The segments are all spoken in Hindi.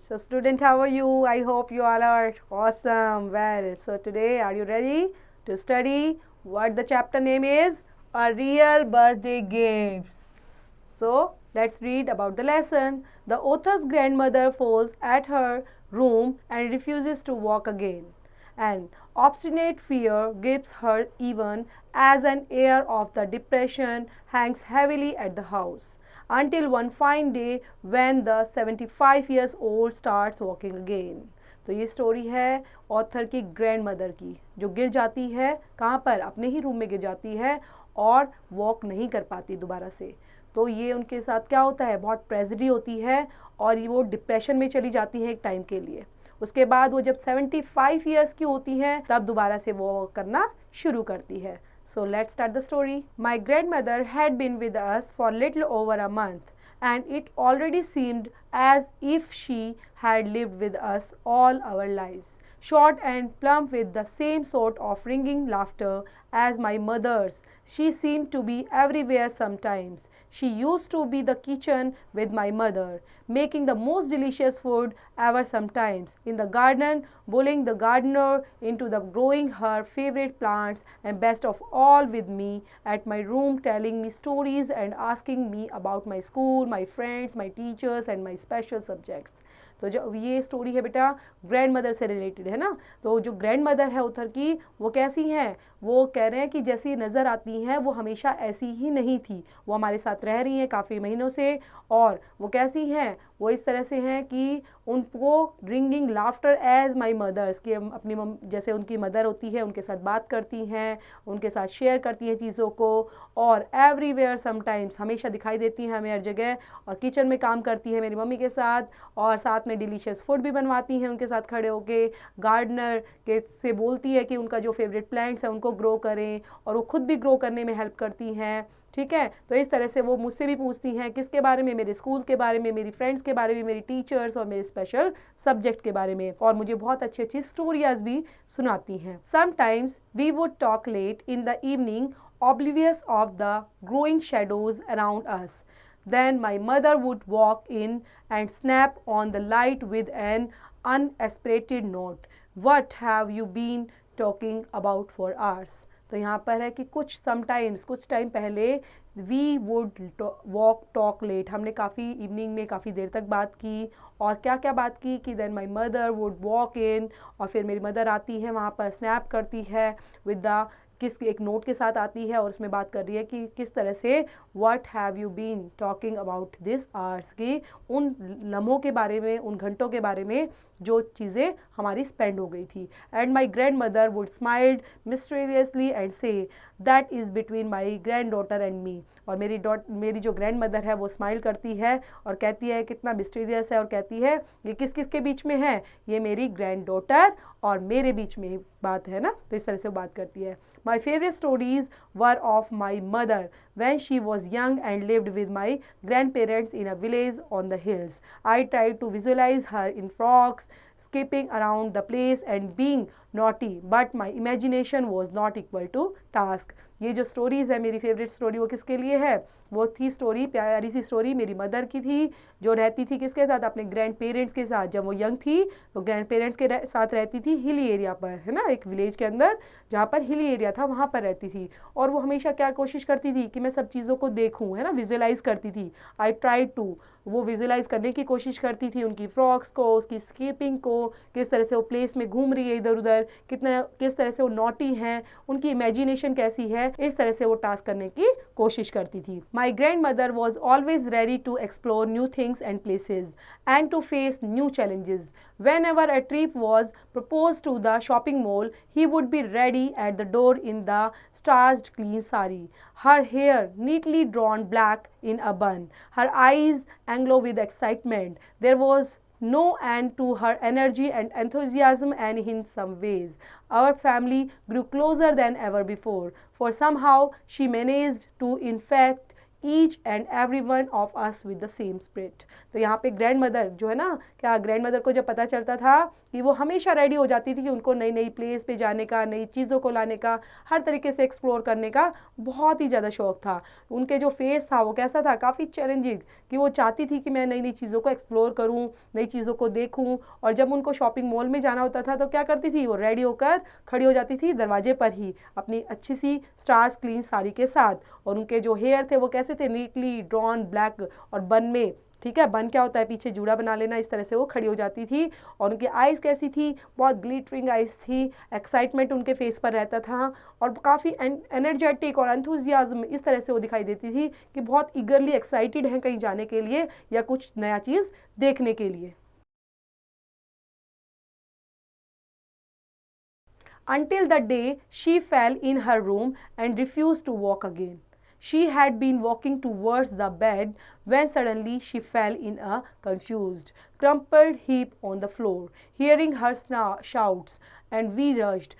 So student, how are you? I hope you all are awesome. Well, so today are you ready to study what the chapter name is? A real birthday gifts. So let's read about the lesson. The author's grandmother falls at her room and refuses to walk again. And obstinate fear grips her even as an air of the depression hangs heavily at the house. Until one fine day when the 75 years old starts walking again. तो ये स्टोरी है ऑथर की ग्रैंड मदर की, जो गिर जाती है कहाँ पर, अपने ही रूम में गिर जाती है और वॉक नहीं कर पाती दोबारा से. तो ये उनके साथ क्या होता है, बहुत ट्रेजेडी होती है और ये वो डिप्रेशन में चली जाती है एक टाइम के लिए. उसके बाद वो जब 75 ईयर्स की होती हैं तब दोबारा से वो करना शुरू करती है. So let's start the story. My grandmother had been with us for little over a month, and it already seemed as if she had lived with us all our lives. Short and plump with the same sort of ringing laughter as my mother's, she seemed to be everywhere sometimes. She used to be the kitchen with my mother, making the most delicious food ever sometimes, in the garden, bullying the gardener into the growing her favorite plants, and best of all with me at my room, telling me stories and asking me about my school, my friends, my teachers and my special subjects. तो जो ये स्टोरी है बेटा ग्रैंड मदर से रिलेटेड है ना. तो जो ग्रैंड मदर है उधर की, वो कैसी हैं, वो कह रहे हैं कि जैसी नज़र आती हैं वो हमेशा ऐसी ही नहीं थी. वो हमारे साथ रह रही हैं काफ़ी महीनों से, और वो कैसी हैं, वो इस तरह से हैं कि उनको ringing laughter as my mother's, कि अपनी जैसे उनकी मदर होती है उनके साथ बात करती हैं, उनके साथ शेयर करती हैं चीज़ों को, और एवरीवेयर समटाइम्स, हमेशा दिखाई देती हैं हमें हर जगह, और किचन में काम करती है मेरी मम्मी के साथ, और साथ में डिलीशियस फूड भी बनवाती हैं उनके साथ खड़े होके. गार्डनर के से बोलती है कि उनका जो फेवरेट प्लांट्स हैं उनको ग्रो करें, और वो खुद भी ग्रो करने में हेल्प करती हैं. ठीक है, तो इस तरह से वो मुझसे भी पूछती हैं किसके बारे में, मेरे स्कूल के बारे में, मेरी फ्रेंड्स के बारे में, मेरी टीचर्स और मेरे स्पेशल सब्जेक्ट के बारे में, और मुझे बहुत अच्छी अच्छी स्टोरीज भी सुनाती हैं. Sometimes we would talk late in the evening, oblivious of the growing shadows around us. Then my mother would walk in and snap on the light with an unaspirated note. What have you been talking about for hours? तो यहाँ पर है कि कुछ समटाइम्स, कुछ टाइम पहले, we would walk talk late, हमने काफ़ी इवनिंग में काफ़ी देर तक बात की, और क्या क्या बात की कि then my mother would walk in, और फिर मेरी मदर आती है वहाँ पर, स्नैप करती है विद द एक नोट के साथ आती है, और उसमें बात कर रही है कि किस तरह से what have you been talking about this hours, की उन लम्हों के बारे में, उन घंटों के बारे में जो चीज़ें हमारी स्पेंड हो गई थी. And my grand mother would smiled mysteriously and say that is between my grand daughter and me. और मेरी जो ग्रैंड मदर है वो स्माइल करती है और कहती है कितना मिस्टीरियस है, और कहती है ये किस किस के बीच में है, ये मेरी ग्रैंड डॉटर और मेरे बीच में बात है ना. तो इस तरह से बात करती है. My favorite stories were of my mother when she was young and lived with my grandparents in a village on the hills. I tried to visualize her in frocks, skipping around the place and being naughty, but my imagination was not equal to task. ये जो स्टोरीज़ है, मेरी फेवरेट स्टोरी वो किसके लिए है, वो थी स्टोरी, प्यारी सी स्टोरी मेरी मदर की थी, जो रहती थी किसके साथ, अपने ग्रैंड पेरेंट्स के साथ. जब वो यंग थी तो ग्रैंड पेरेंट्स के साथ रहती थी हिली एरिया पर, है ना, एक विलेज के अंदर जहाँ पर हिली एरिया था वहाँ पर रहती थी. और वो हमेशा क्या कोशिश करती थी कि मैं सब चीज़ों को देखूँ, है ना, विजुअलाइज़ करती थी. आई ट्राई टू, वो विजुअलाइज़ करने की कोशिश करती थी उनकी फ्रॉक्स को, उसकी स्कीपिंग को, किस तरह से वो प्लेस में घूम रही है इधर उधर, किस तरह से वो नॉटी हैं, उनकी इमेजिनेशन कैसी है, इस तरह से वो टास्क करने की कोशिश करती थी. My grand mother was always ready to explore new things and places and to face new challenges. Whenever a trip was proposed to the shopping mall, he would be ready at the door in the starched clean sari, her hair neatly drawn black in a bun, her eyes aglow with excitement. There was no end to her energy and enthusiasm, and in some ways our family grew closer than ever before, for somehow she managed to infect each and every one of us with the same spirit. तो यहाँ पे ग्रैंड मदर जो है ना, क्या ग्रैंड मदर को जब पता चलता था कि वो हमेशा रेडी हो जाती थी कि उनको नई नई प्लेस पे जाने का, नई चीज़ों को लाने का, हर तरीके से एक्सप्लोर करने का बहुत ही ज़्यादा शौक था। उनके जो फेस था वो कैसा था, काफ़ी चैलेंजिंग, कि वो चाहती थी कि मैं नई नई चीज़ों को एक्सप्लोर करूँ, नई चीज़ों को देखूँ। और जब उनको शॉपिंग मॉल में जाना होता था तो क्या करती थी, वो रेडी होकर खड़ी हो जाती थी दरवाजे पर ही अपनी अच्छी सी स्टार्स क्लीन साड़ी के साथ। और उनके जो हेयर थे वो कैसे थे, नीटली ड्रॉन ब्लैक और बन में, ठीक है, बन क्या होता है, पीछे जूड़ा बना लेना, इस तरह से वो खड़ी हो जाती थी। और उनकी आइज़ कैसी थी, बहुत ग्लिटरिंग आइज़ थी, एक्साइटमेंट उनके फेस पर रहता था और काफ़ी एनर्जेटिक और एंथुजियाज्म इस तरह से वो दिखाई देती थी कि बहुत ईगरली एक्साइटेड हैं कहीं जाने के लिए या कुछ नया चीज़ देखने के लिए। Until the day she fell in her room and refused to walk again. She had been walking towards the bed when suddenly she fell in a confused, crumpled heap on the floor. Hearing her shouts, and we rushed.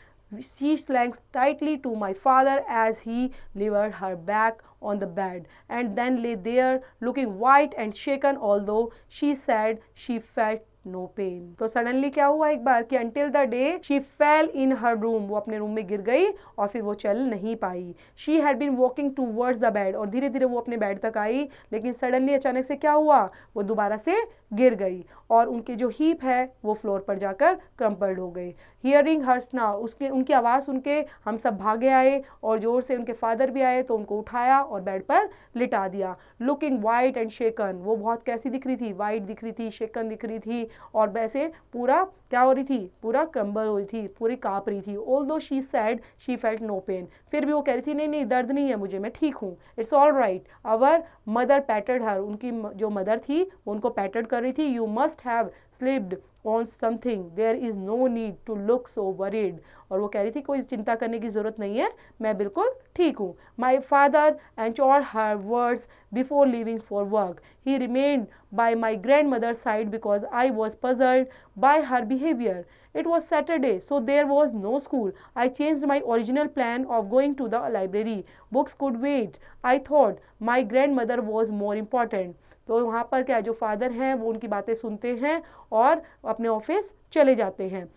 She clung tightly to my father as he levered her back on the bed and then lay there looking white and shaken, although she said she felt no pain. तो सडनली क्या हुआ एक बार कि until the day she fell in her room, वो अपने रूम में गिर गई और फिर वो चल नहीं पाई। She had been walking towards the bed, और धीरे धीरे वो अपने बेड तक आई, लेकिन सडनली अचानक से क्या हुआ, वो दोबारा से गिर गई और उनकी जो हीप है वो फ्लोर पर जाकर क्रम्पल्ड हो गई। हियरिंग हर स्ना, उसके उनकी आवाज़ सुन के हम सब भागे आए और जोर से उनके फादर भी आए तो उनको उठाया और बेड पर लिटा दिया। लुकिंग वाइट एंड शेकन, वो बहुत कैसी दिख रही थी, वाइट दिख रही थी, शेकन दिख रही थी और वैसे पूरा क्या हो रही थी, पूरा क्रम्बल हो रही थी, पूरी काँप रही थी। Although she said she felt no pain, फिर भी वो कह रही थी नहीं नहीं दर्द नहीं है मुझे, मैं ठीक हूँ, it's all right. Our mother patted her, उनकी जो मदर थी वो उनको पैटर्ड कर रही थी। You must have slipped on something, there is no need to look so worried, और वो कह रही थी कोई चिंता करने की ज़रूरत नहीं है, मैं बिल्कुल ठीक हूँ। My father ensured her words before leaving for work. He remained by my grandmother's side because I was puzzled by her behavior. It was Saturday, so there was no school. I changed my original plan of going to the library. Books could wait. I thought my grandmother was more important. तो वहाँ पर क्या, जो फादर हैं वो उनकी बातें सुनते हैं और अपने ऑफिस चले जाते हैं।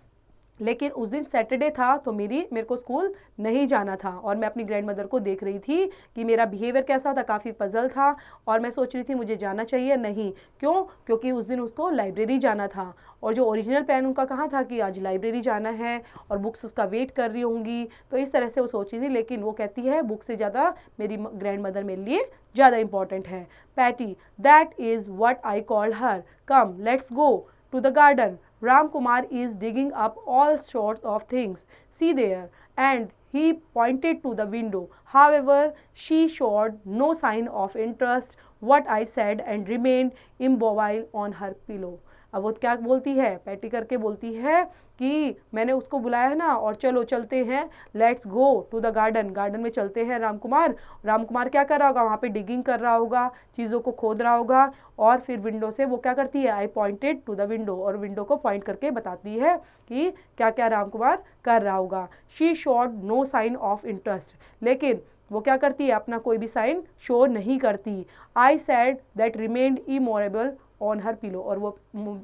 लेकिन उस दिन सैटरडे था तो मेरे को स्कूल नहीं जाना था और मैं अपनी ग्रैंड मदर को देख रही थी कि मेरा बिहेवियर कैसा था, काफ़ी पजल था और मैं सोच रही थी मुझे जाना चाहिए नहीं। क्यों? क्योंकि उस दिन उसको लाइब्रेरी जाना था और जो ओरिजिनल प्लान उनका कहाँ था कि आज लाइब्रेरी जाना है और बुक्स उसका वेट कर रही होंगी, तो इस तरह से वो सोच रही थी। लेकिन वो कहती है बुक से ज़्यादा मेरी ग्रैंड मदर मेरे लिए ज़्यादा इंपॉर्टेंट है। Patty, that is what I called her, come let's go to the garden. Ram Kumar is digging up all sorts of things. See there. And he pointed to the window. However, she showed no sign of interest what I said and remained immobile on her pillow. अब वो क्या बोलती है, पैटी करके बोलती है कि मैंने उसको बुलाया है ना और चलो चलते हैं, let's go to the garden, garden में चलते हैं। राम कुमार क्या कर रहा होगा, वहाँ पे डिगिंग कर रहा होगा, चीज़ों को खोद रहा होगा और फिर विंडो से वो क्या करती है, I pointed to the window, और विंडो को पॉइंट करके बताती है कि क्या क्या राम कुमार कर रहा होगा। She showed no sign of interest, लेकिन वो क्या करती है, अपना कोई भी साइन शो नहीं करती। I said that remained immovable on her pillow, और वो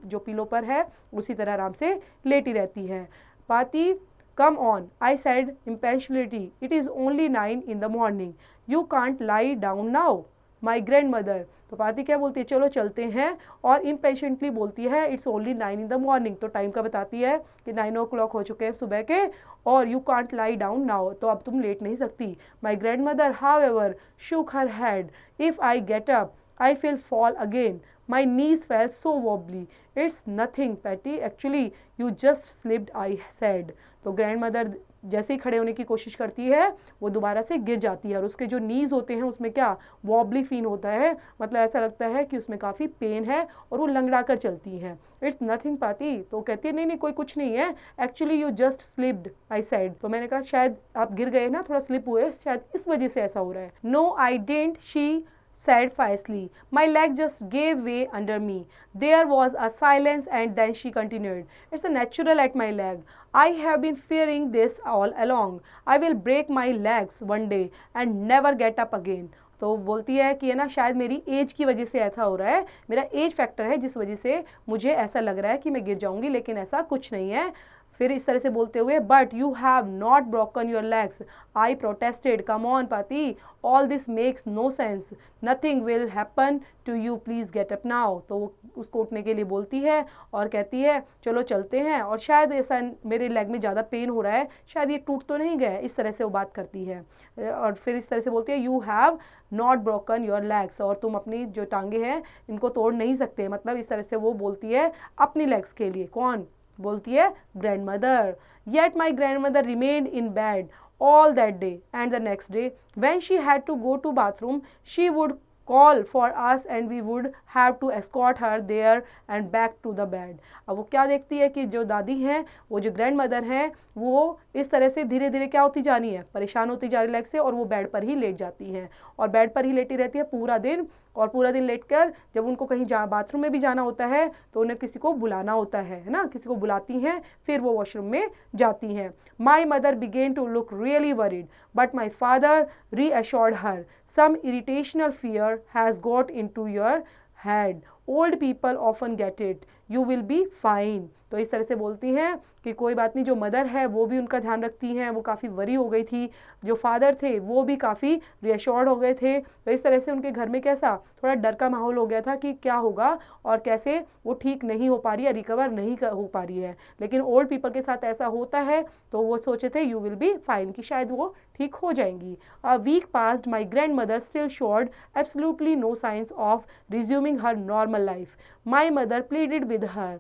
जो पिलो पर है उसी तरह आराम से लेटी रहती है। Paati, come on, I said impatiently, it is only 9 in the morning, you can't lie down now my grand mother. तो पाती क्या बोलती है, चलो चलते हैं, और इम्पेशेंटली बोलती है it's only 9 in the morning, तो टाइम का बताती है कि 9 o'clock हो चुके हैं सुबह के, और you can't lie down now, तो अब तुम लेट नहीं सकती। My grand mother however shook her head, if I get up I will fall again. My knees felt so wobbly. It's nothing, Patty. Actually, you just slipped, I said. तो ग्रैंड मदर जैसे ही खड़े होने की कोशिश करती है वो दोबारा से गिर जाती है, और उसके जो नीज होते हैं उसमें क्या वॉबली फील होता है, मतलब ऐसा लगता है कि उसमें काफ़ी पेन है और वो लंगड़ा कर चलती है। इट्स नथिंग पाती, तो कहती है नहीं नहीं कोई कुछ नहीं है, actually you just slipped I said. तो मैंने कहा शायद आप गिर गए ना, थोड़ा स्लिप हुए, शायद इस वजह से ऐसा हो रहा है। No I didn't, she said fiercely. My leg just gave way under me. There was a silence and then she continued. It's a natural at my leg. I have been fearing this all along. I will break my legs one day and never get up again. तो बोलती है कि है ना शायद मेरी एज की वजह से ऐसा हो रहा है, मेरा एज फैक्टर है जिस वजह से मुझे ऐसा लग रहा है कि मैं गिर जाऊंगी, लेकिन ऐसा कुछ नहीं है। फिर इस तरह से बोलते हुए, but you have not broken your legs, I protested, come on Paati, all this makes no sense, nothing will happen to you, please get up now. तो वो उसको उठने के लिए बोलती है और कहती है चलो चलते हैं, और शायद ऐसा मेरे लेग में ज़्यादा पेन हो रहा है, शायद ये टूट तो नहीं गया, इस तरह से वो बात करती है। और फिर इस तरह से बोलती है, you have not broken your legs, और तुम अपनी जो टांगे हैं इनको तोड़ नहीं सकते, मतलब इस तरह से वो बोलती है अपनी लेग्स के लिए। कौन बोलती है? Grand mother. Yet my grand mother remained in bed all that day, and the next day when she had to go to bathroom she would call for us and we would have to escort her there and back to the bed। अब वो क्या देखती है कि जो दादी हैं, वो जो ग्रैंड मदर हैं, वो इस तरह से धीरे धीरे क्या होती जानी है, परेशान होती जा रही लेग से, और वो बेड पर ही लेट जाती हैं और बेड पर ही लेटी रहती है पूरा दिन। और पूरा दिन लेटकर जब उनको कहीं बाथरूम में भी जाना होता है तो उन्हें किसी को बुलाना होता है ना, किसी को बुलाती हैं, फिर वो वॉशरूम में जाती हैं। My mother began to look really worried but my father reassured her, some irrational fear has got into your head, old people often get it, you will be fine. तो इस तरह से बोलती हैं कि कोई बात नहीं। जो मदर है वो भी उनका ध्यान रखती हैं, वो काफ़ी वरी हो गई थी, जो फादर थे वो भी काफ़ी रियश्योर्ड हो गए थे। तो इस तरह से उनके घर में कैसा थोड़ा डर का माहौल हो गया था कि क्या होगा और कैसे वो ठीक नहीं हो पा रही है, रिकवर नहीं हो पा रही है। लेकिन ओल्ड पीपल के साथ ऐसा होता है तो वो सोचे थे यू विल बी फाइन, कि शायद वो ठीक हो जाएंगी। A week passed, my grand mother still showed absolutely no signs of resuming her normal life. My mother pleaded with her,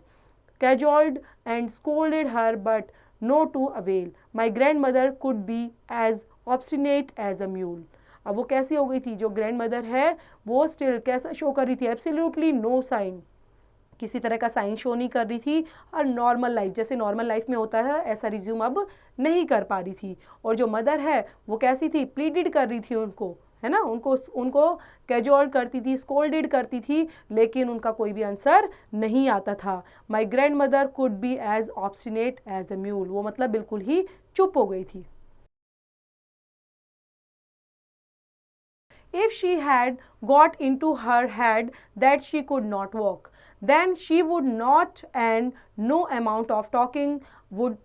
cajoled and scolded her, but no to avail. My grandmother could be as obstinate as a mule। अब वो कैसी हो गई थी, जो ग्रैंड मदर है वो स्टिल कैसा शो कर रही थी, एब्सोल्युटली नो साइन, किसी तरह का साइन शो नहीं कर रही थी, और नॉर्मल लाइफ जैसे नॉर्मल लाइफ में होता है ऐसा रिज्यूम अब नहीं कर पा रही थी। और जो मदर है वो कैसी थी, प्लीडेड कर रही थी उनको, है ना, उनको कैजुअल करती थी, स्कोल्डेड करती थी, लेकिन उनका कोई भी आंसर नहीं आता था। My grand mother could be as obstinate as a mule, वो मतलब बिल्कुल ही चुप हो गई थी। If she had got into her head that she could not walk, then she would not, and no amount of talking would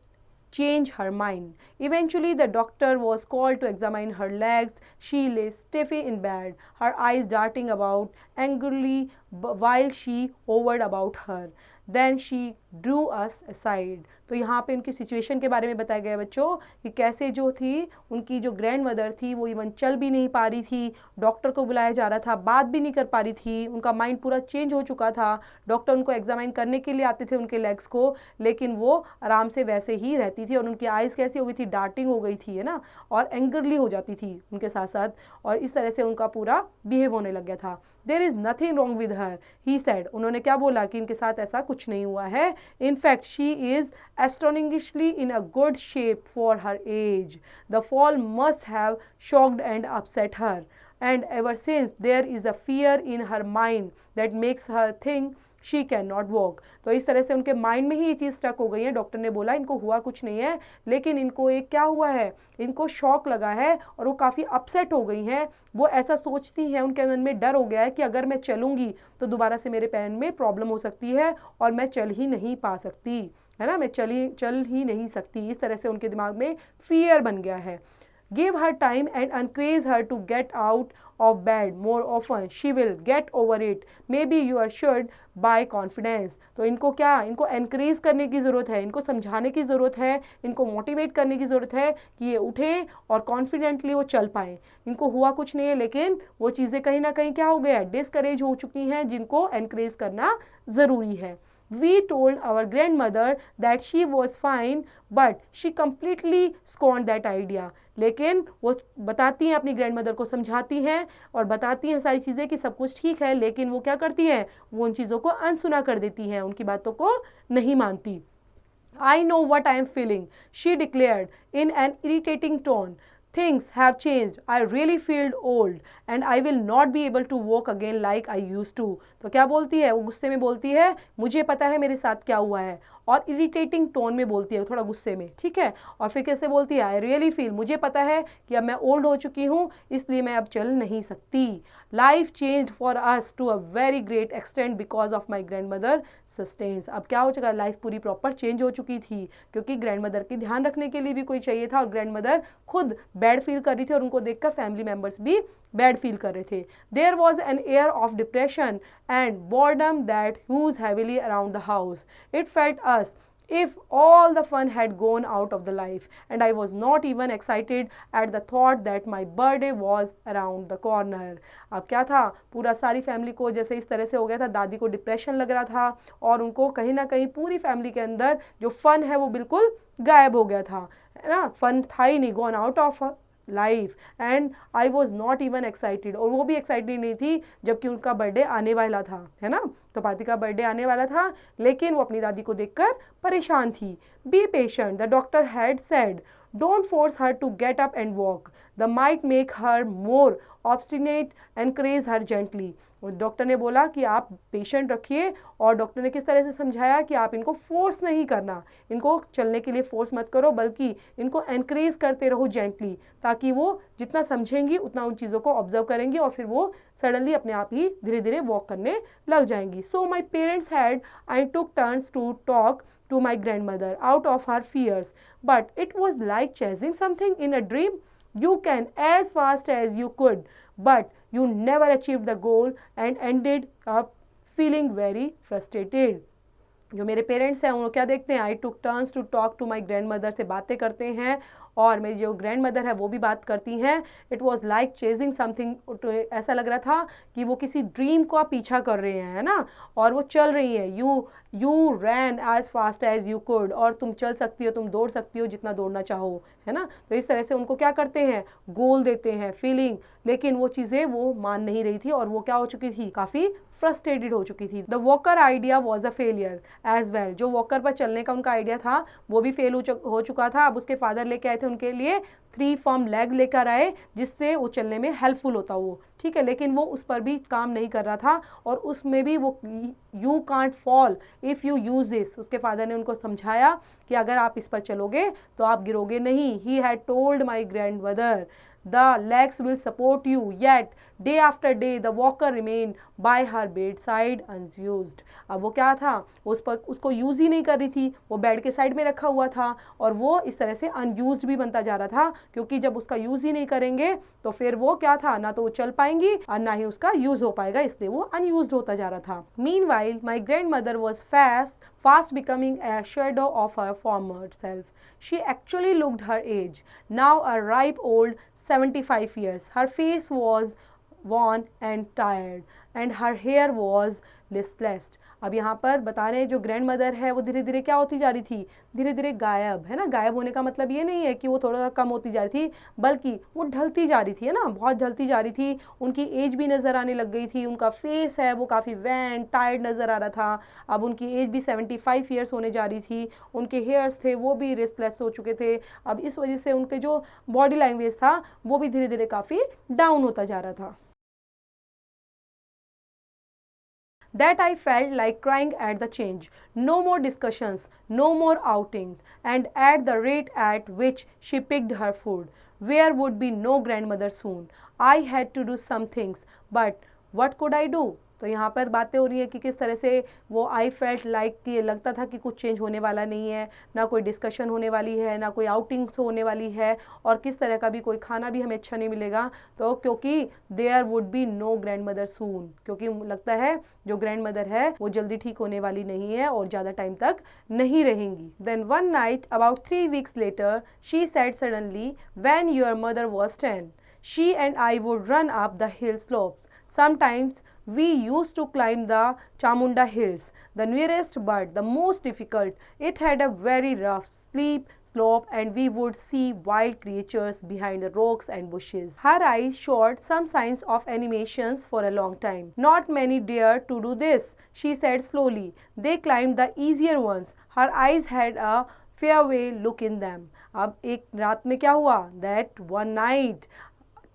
change her mind. Eventually, the doctor was called to examine her legs. She lay stiff in bed, her eyes darting about angrily while she hovered about her. Then she drew us aside। तो यहाँ पे उनकी सिचुएशन के बारे में बताया गया बच्चों कि कैसे जो थी उनकी जो ग्रैंड मदर थी वो इवन चल भी नहीं पा रही थी, डॉक्टर को बुलाया जा रहा था, बात भी नहीं कर पा रही थी, उनका माइंड पूरा चेंज हो चुका था। डॉक्टर उनको एग्जामाइन करने के लिए आते थे उनके लेग्स को, लेकिन वो आराम से वैसे ही रहती थी, और उनकी आइज़ कैसी हो गई थी, डार्टिंग हो गई थी, है ना, और एंगरली हो जाती थी उनके साथ साथ, और इस तरह से उनका पूरा बिहेव होने लग गया था। There is nothing wrong with her, he said, उन्होंने क्या बोला कि इनके साथ ऐसा कुछ नहीं हुआ है। In fact she is astonishingly in a good shape for her age. The fall must have shocked and upset her, and ever since there is a fear in her mind that makes her think she cannot walk। तो इस तरह से उनके माइंड में ही ये चीज़ स्टक हो गई है। डॉक्टर ने बोला इनको हुआ कुछ नहीं है, लेकिन इनको एक क्या हुआ है, इनको शॉक लगा है और वो काफ़ी अपसेट हो गई हैं। वो ऐसा सोचती हैं, उनके मन में डर हो गया है कि अगर मैं चलूँगी तो दोबारा से मेरे पैर में प्रॉब्लम हो सकती है और मैं चल ही नहीं पा सकती, है ना, मैं चल ही नहीं सकती। इस तरह से उनके दिमाग में फियर बन गया है। Give her time and encourage her to get out of bed more often. She will get over it. Maybe you are assured by confidence। तो इनको क्या, इनको encourage करने की ज़रूरत है, इनको समझाने की ज़रूरत है, इनको मोटिवेट करने की ज़रूरत है कि ये उठें और कॉन्फिडेंटली वो चल पाएँ। इनको हुआ कुछ नहीं है, लेकिन वो चीज़ें कहीं ना कहीं क्या हो गया है, डिस्करेज हो चुकी हैं, जिनको encourage करना ज़रूरी है। We told our grandmother that she was fine, but she completely scorned that idea। लेकिन वो बताती हैं, अपनी ग्रैंड मदर को समझाती हैं और बताती हैं सारी चीज़ें कि सब कुछ ठीक है, लेकिन वो क्या करती हैं, वो उन चीज़ों को अनसुना कर देती हैं, उनकी बातों को नहीं मानती। I know what I am feeling, she declared in an irritating tone। Things have changed. I really feel old and I will not be able to walk again like I used to। तो क्या बोलती है, वो गुस्से में बोलती है, मुझे पता है मेरे साथ क्या हुआ है और इरिटेटिंग टोन में बोलती है, थोड़ा गुस्से में, ठीक है। और फिर कैसे बोलती है, आई रियली फील, मुझे पता है कि अब मैं ओल्ड हो चुकी हूँ, इसलिए मैं अब चल नहीं सकती। Life change for us to a very great extent because of my grand mother sustains. अब क्या हो चुका, लाइफ पूरी प्रॉपर चेंज हो चुकी थी, क्योंकि ग्रैंड मदर की ध्यान रखने के लिए भी कोई चाहिए था, और ग्रैंड मदर खुद बैड फील कर रही थी, और उनको देखकर फैमिली मेम्बर्स भी बैड फील कर रहे थे। There was an air of depression and boredom that hung heavily around the house. It felt as if all the fun had gone out of the life, and I was not even excited at the thought that my birthday was around the corner. अब क्या था, पूरा सारी फैमिली को जैसे इस तरह से हो गया था, दादी को डिप्रेशन लग रहा था, और उनको कहीं ना कहीं पूरी फैमिली के अंदर जो फन है वो बिल्कुल गायब हो गया था, है ना, फन था ही नहीं, gone out of life, and I was not even excited, और वो भी एक्साइटेड नहीं थी जबकि उनका बर्थडे आने वाला था, है ना। तो पाती का बर्थडे आने वाला था, लेकिन वो अपनी दादी को देखकर परेशान थी। Be patient, the doctor had said, don't force her to get up and walk, the might make her more obstinate, encourage her gently. Doctor ने बोला कि आप पेशेंट रखिए, और डॉक्टर ने किस तरह से समझाया कि आप इनको फोर्स नहीं करना, इनको चलने के लिए फोर्स मत करो, बल्कि इनको एनकरेज करते रहो जेंटली, ताकि वो जितना समझेंगी उतना उन चीज़ों को ऑब्जर्व करेंगी, और फिर वो सडनली अपने आप ही धीरे धीरे वॉक करने लग जाएंगी। So my parents had, I took turns to talk to my grandmother out of her fears, but it was like chasing something in a dream. You can as fast as you could, but you never achieved the goal and ended up feeling very frustrated. जो मेरे पेरेंट्स हैं वो क्या देखते हैं, I took turns to talk to my grand mother, से बातें करते हैं, और मेरी जो ग्रैंड मदर है वो भी बात करती हैं। It was like chasing something, ऐसा लग रहा था कि वो किसी ड्रीम का पीछा कर रहे हैं, है ना, और वो चल रही हैं। You ran as fast as you could, और तुम चल सकती हो, तुम दौड़ सकती हो जितना दौड़ना चाहो, है ना। तो इस तरह से उनको क्या करते हैं, गोल देते हैं, फीलिंग, लेकिन वो चीज़ें वो मान नहीं रही थी, और वो क्या हो चुकी थी, काफ़ी फ्रस्ट्रेटेड हो चुकी थी। The walker idea was a failure as well, जो वॉकर पर चलने का उनका आइडिया था वो भी फेल हो चुका था। अब उसके फादर लेके आए थे उनके लिए 3 फर्म लेग लेकर आए, जिससे वो चलने में हेल्पफुल होता वो, ठीक है, लेकिन वो उस पर भी काम नहीं कर रहा था, और उसमें भी वो you can't fall if you use this, उसके फादर ने उनको समझाया कि अगर आप इस पर चलोगे तो आप गिरोगे नहीं। He had told my grand mother, the legs will support you, yet day after day the walker remained by her bedside unused. अब वो क्या था, उसको यूज़ ही नहीं कर रही थी, वो बेड के साइड में रखा हुआ था, और वो इस तरह से अनयूज्ड भी बनता जा रहा था, क्योंकि जब उसका यूज़ ही नहीं करेंगे तो फिर वो क्या था, ना तो वो चल पाएंगी और ना ही उसका यूज़ हो पाएगा, इसलिए वो अनयूज्ड होता जा रहा था। Meanwhile, my grandmother was fast becoming a shadow of her former self. She actually looked her age, now a ripe old 75 years. Her face was worn and tired, and her hair was listless. अब यहाँ पर बता रहे हैं जो ग्रैंड मदर है वो धीरे धीरे क्या होती जा रही थी, धीरे धीरे गायब, है ना। गायब होने का मतलब ये नहीं है कि वो थोड़ा कम होती जा रही थी, बल्कि वो ढलती जा रही थी, है ना, बहुत ढलती जा रही थी। उनकी एज भी नज़र आने लग गई थी, उनका फेस है वो काफ़ी वैन टायर्ड नज़र आ रहा था। अब उनकी एज भी 75 ईयर्स होने जा रही थी, उनके हेयर्स थे वो भी रेस्टलेस हो चुके थे। अब इस वजह से उनके जो बॉडी लैंग्वेज था वो भी धीरे धीरे काफ़ी डाउन होता जा रहा था। That I felt like crying at the change. No more discussions, no more outings, and at the rate at which she picked her food, there would be no grandmother soon. I had to do some things, but what could I do? तो यहाँ पर बातें हो रही है कि किस तरह से वो आई फेल्ट लाइक कि लगता था कि कुछ चेंज होने वाला नहीं है, ना कोई डिस्कशन होने वाली है, ना कोई आउटिंग्स होने वाली है, और किस तरह का भी कोई खाना भी हमें अच्छा नहीं मिलेगा, तो क्योंकि there would be no grandmother soon, क्योंकि लगता है जो ग्रैंड मदर है वो जल्दी ठीक होने वाली नहीं है और ज़्यादा टाइम तक नहीं रहेंगी। Then one night about 3 weeks later she said suddenly, when your mother was 10, she and I would run up the hill slopes. Sometimes we used to climb the Chamunda hills, the nearest but the most difficult. It had a very rough, steep slope, and we would see wild creatures behind the rocks and bushes. Her eyes showed some signs of animations for a long time. Not many dared to do this, she said slowly. They climbed the easier ones. Her eyes had a fairway look in them. अब एक रात में क्या हुआ, that one night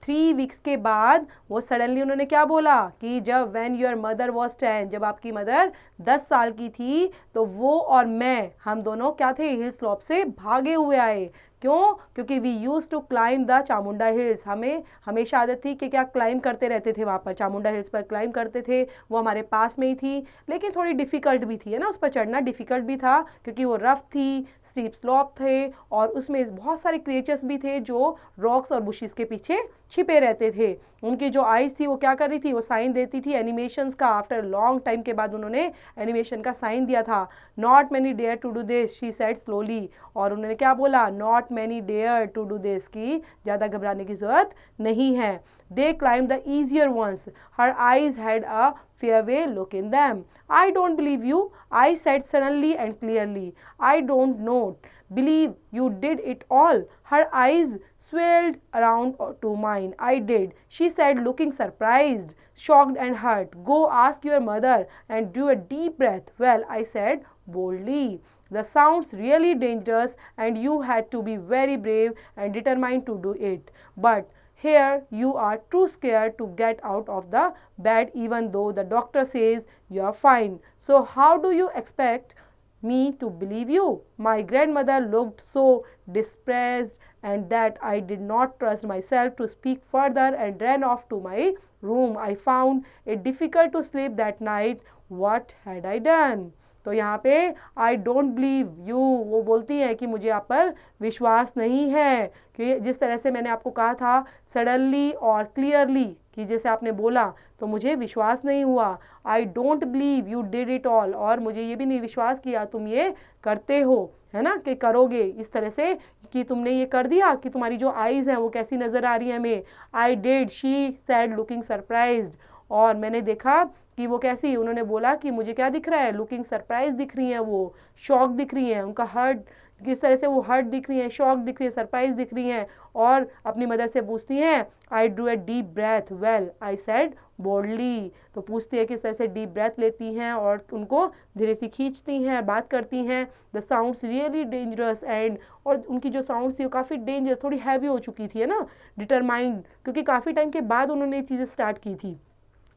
3 वीक्स के बाद वो सडनली उन्होंने क्या बोला कि जब व्हेन योर मदर वॉज 10, जब आपकी मदर 10 साल की थी, तो वो और मैं, हम दोनों क्या थे, हिल स्लॉप से भागे हुए आए। क्यों? क्योंकि we use to climb the Chamunda hills, हमें हमेशा आदत थी कि क्या क्लाइम करते रहते थे, वहाँ पर चामुंडा हिल्स पर क्लाइम करते थे। वो हमारे पास में ही थी, लेकिन थोड़ी डिफ़िकल्ट भी थी, है ना, उस पर चढ़ना डिफ़िकल्ट भी था क्योंकि वो रफ थी, स्टीप स्लॉप थे और उसमें बहुत सारे क्रिएचर्स भी थे जो रॉक्स और बुशिस के पीछे छिपे रहते थे। उनकी जो आइज़ थी वो क्या कर रही थी, वो साइन देती थी एनिमेशंस का। आफ्टर लॉन्ग टाइम के बाद उन्होंने एनिमेशन का साइन दिया था। Not many dare to do this, she said slowly, और उन्होंने क्या बोला, not many dare to do this, की ज़्यादा घबराने की ज़रूरत नहीं है। They climbed the easier ones. Her eyes had a faraway look in them. I don't believe you, I said suddenly and clearly. I don't know. Believe you did it all. Her eyes swirled around to mine. I did, she said, looking surprised, shocked and hurt. Go ask your mother and do a deep breath. Well, I said boldly. The sounds really dangerous and you had to be very brave and determined to do it. But here you are too scared to get out of the bed even though the doctor says you are fine. So how do you expect me to believe you? My grandmother looked so distressed and that I did not trust myself to speak further and ran off to my room. I found it difficult to sleep that night. What had I done? तो यहाँ पे आई डोंट बिलीव यू, वो बोलती है कि मुझे आप पर विश्वास नहीं है, कि जिस तरह से मैंने आपको कहा था सडनली और क्लियरली कि जैसे आपने बोला तो मुझे विश्वास नहीं हुआ। I don't believe you did it all, और मुझे ये भी नहीं विश्वास किया तुम ये करते हो, है ना, कि करोगे इस तरह से कि तुमने ये कर दिया, कि तुम्हारी जो आईज़ हैं वो कैसी नज़र आ रही है हमें। I did, she said looking surprised, और मैंने देखा कि वो कैसी, उन्होंने बोला कि मुझे क्या दिख रहा है, लुकिंग सरप्राइज दिख रही हैं, वो शॉक दिख रही हैं, उनका हर्ट किस तरह से वो हर्ट दिख रही हैं, शॉक दिख रही है, सरप्राइज दिख रही हैं, और अपनी मदर से पूछती हैं I drew a deep breath, well I said boldly, तो पूछती है किस तरह से डीप ब्रेथ लेती हैं और उनको धीरे से खींचती हैं, बात करती हैं। The sounds really dangerous and, और उनकी जो साउंड्स थी वो काफ़ी डेंजरस, थोड़ी हैवी हो चुकी थी, है ना, डिटरमाइंड, क्योंकि काफ़ी टाइम के बाद उन्होंने ये चीज़ें स्टार्ट की थी।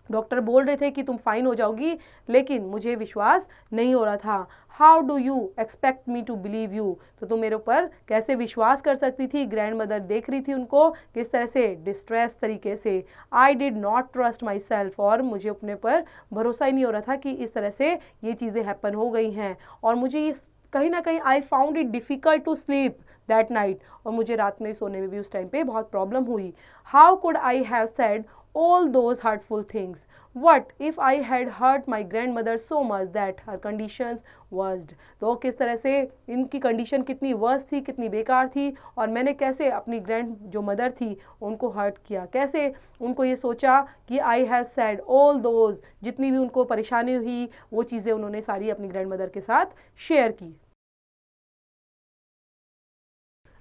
डॉक्टर बोल रहे थे कि तुम फाइन हो जाओगी, लेकिन मुझे विश्वास नहीं हो रहा था। How do you expect me to believe you, तो तुम मेरे ऊपर कैसे विश्वास कर सकती थी। ग्रैंड मदर देख रही थी उनको किस तरह से डिस्ट्रेस तरीके से। I did not trust my self, और मुझे अपने पर भरोसा ही नहीं हो रहा था कि इस तरह से ये चीज़ें हैपन हो गई हैं, और मुझे ये कहीं ना कहीं I found it difficult to sleep that night, और मुझे रात में सोने में भी उस टाइम पे बहुत प्रॉब्लम हुई। How could I have said all those hurtful things? What if I had hurt my grandmother so much that her conditions worst? तो किस तरह से इनकी कंडीशन कितनी वर्स थी, कितनी बेकार थी, और मैंने कैसे अपनी ग्रैंड जो मदर थी उनको हर्ट किया, कैसे उनको ये सोचा कि I have said all those, जितनी भी उनको परेशानी हुई वो चीज़ें उन्होंने सारी अपनी ग्रैंड मदर के साथ शेयर की।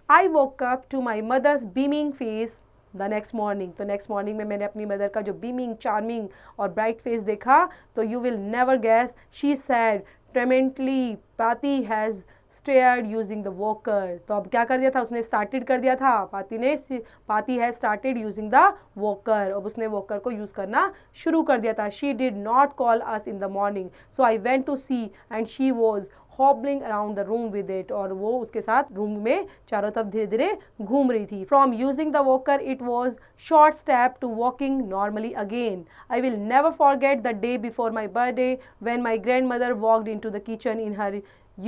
I woke up to my mother's beaming face the next morning, तो नेक्स्ट मॉर्निंग में मैंने अपनी मदर का जो बीमिंग, चार्मिंग और ब्राइट फेस देखा, तो you will never guess, she said tremendously Paati has started using the walker. तो अब क्या कर दिया था उसने, स्टार्टेड कर दिया था, पाती has started using the walker, अब उसने वॉकर को यूज़ करना शुरू कर दिया था। She did not call us in the morning, so I went to see and she was hobbling around the room with it, और वो उसके साथ रूम में चारों तरफ धीरे धीरे घूम रही थी। From using the walker it was short step to walking normally again. I will never forget the day before my birthday when my grandmother walked into the kitchen in her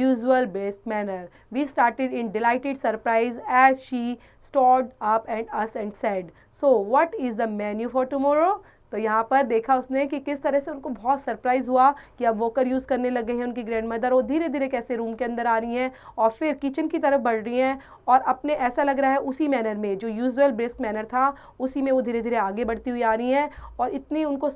usual brisk manner. We started in delighted surprise as she stood up at us and said, so what is the menu for tomorrow? तो यहाँ पर देखा उसने कि किस तरह से उनको बहुत सरप्राइज़ हुआ कि अब वॉकर यूज़ करने लगे हैं उनकी ग्रैंड मदर, और धीरे धीरे कैसे रूम के अंदर आ रही हैं और फिर किचन की तरफ बढ़ रही हैं, और अपने ऐसा लग रहा है उसी मैनर में जो यूजुअल ब्रिस्क मैनर था उसी में वो धीरे धीरे आगे बढ़ती हुई आ रही हैं। और इतनी उनको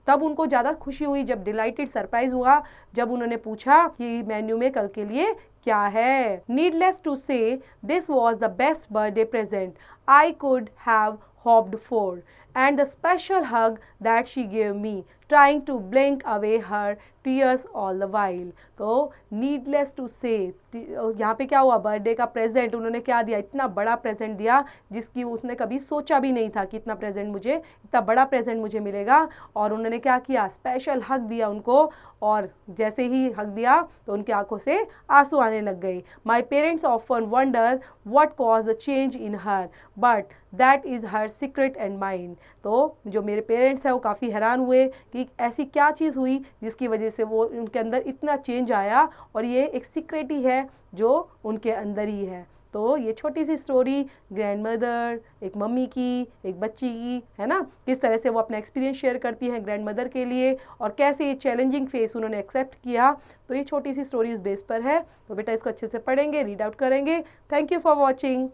तब उनको ज़्यादा खुशी हुई जब डिलाइटेड सरप्राइज़ हुआ जब उन्होंने पूछा कि मेन्यू में कल के लिए क्या है। नीडलेस टू से this was the best birthday present I could have hoped for, and the special hug that she gave me trying to blink away her tears all the while. तो needless to say, यहाँ पे क्या हुआ, बर्थडे का प्रेजेंट उन्होंने क्या दिया, इतना बड़ा प्रेजेंट दिया जिसकी उसने कभी सोचा भी नहीं था कि इतना बड़ा प्रेजेंट मुझे मिलेगा। और उन्होंने क्या किया, स्पेशल हग दिया उनको, और जैसे ही हग दिया तो उनकी आंखों से आंसू आने लग गए। My parents often wonder what cause the change in her but that is her secret and mind. तो जो मेरे पेरेंट्स हैं वो काफ़ी हैरान हुए कि ऐसी क्या चीज़ हुई जिसकी वजह से वो उनके अंदर इतना चेंज आया, और ये एक सीक्रेट ही है जो उनके अंदर ही है। तो ये छोटी सी स्टोरी ग्रैंड मदर, एक मम्मी की, एक बच्ची की, है ना, किस तरह से वो अपना एक्सपीरियंस शेयर करती हैं ग्रैंड मदर के लिए, और कैसे ये चैलेंजिंग फेस उन्होंने एक्सेप्ट किया। तो ये छोटी सी स्टोरी उस बेस पर है। तो बेटा इसको अच्छे से पढ़ेंगे, रीड आउट करेंगे। Thank you for watching.